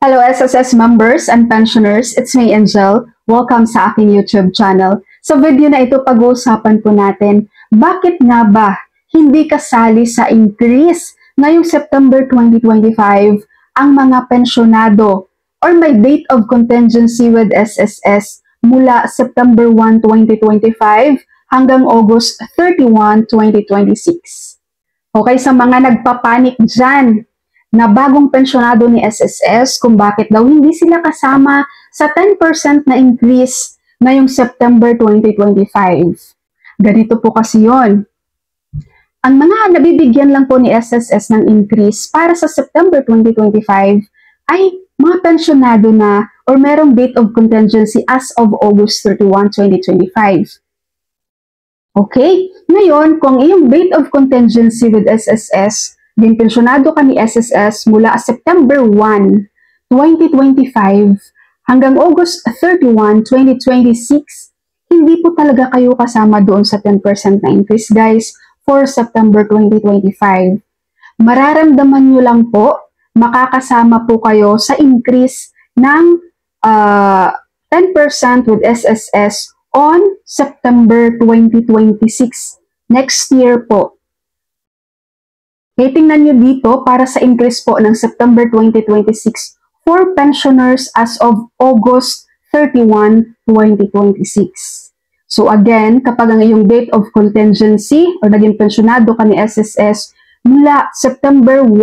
Hello SSS members and pensioners, it's me Angel. Welcome sa aking YouTube channel. Sa video na ito pag-uusapan po natin, bakit nga ba hindi kasali sa increase ngayong September 2025 ang mga pensyonado or may date of contingency with SSS mula September 1, 2025 hanggang August 31, 2026. Okay, sa mga nagpapanik dyan, na bagong pensyonado ni SSS kung bakit daw hindi sila kasama sa 10% na increase ngayong September 2025. Ganito po kasi yon. Ang mga nabibigyan lang po ni SSS ng increase para sa September 2025 ay mga pensyonado na or merong date of contingency as of August 31, 2025. Okay? Ngayon, kung iyong date of contingency with SSS din pensyonado ka ni SSS mula September 1, 2025 hanggang August 31, 2026, hindi po talaga kayo kasama doon sa 10% na increase guys for September 2025. Mararamdaman nyo lang po, makakasama po kayo sa increase ng 10% with SSS on September 2026. Next year po. Tingnan nyo dito para sa increase po ng September 2026 for pensioners as of August 31, 2026. So again, kapag ang iyong date of contingency or naging pensionado ka ni SSS mula September 1,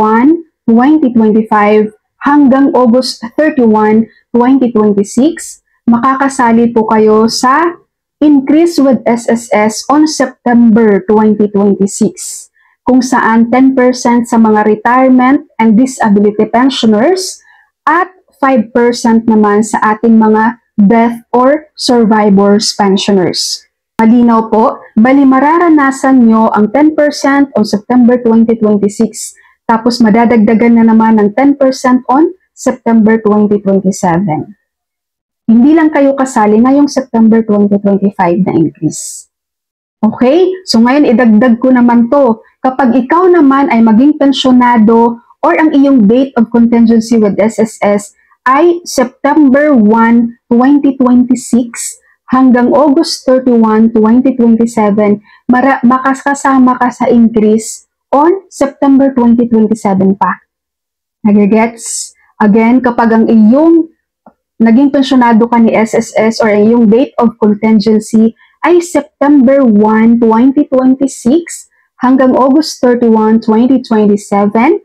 2025 hanggang August 31, 2026, makakasali po kayo sa increase with SSS on September 2026. Kung saan 10% sa mga retirement and disability pensioners at 5% naman sa ating mga death or survivors pensioners. Malinaw po, bali mararanasan nyo ang 10% on September 2026 tapos madadagdagan na naman ng 10% on September 2027. Hindi lang kayo kasali ngayong September 2025 na increase. Okay? So ngayon idagdag ko naman to. Kapag ikaw naman ay maging pensyonado or ang iyong date of contingency with SSS ay September 1, 2026 hanggang August 31, 2027, makakasama ka sa increase on September 2027 pa. Nagigets? Again, kapag ang iyong naging pensyonado ka ni SSS or ang iyong date of contingency ay September 1, 2026 hanggang August 31, 2027,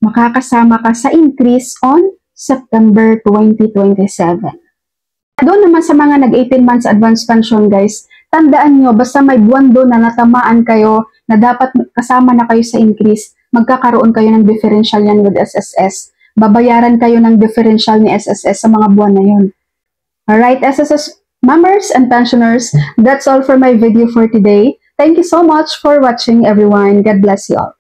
makakasama ka sa increase on September 2027. Doon naman sa mga nag-18 months advance pension guys, tandaan nyo, basta may buwan doon na natamaan kayo na dapat kasama na kayo sa increase, magkakaroon kayo ng differential yan with SSS. Babayaran kayo ng differential ni SSS sa mga buwan na yun. Alright, SSS members and pensioners, that's all for my video for today. Thank you so much for watching everyone. God bless you all.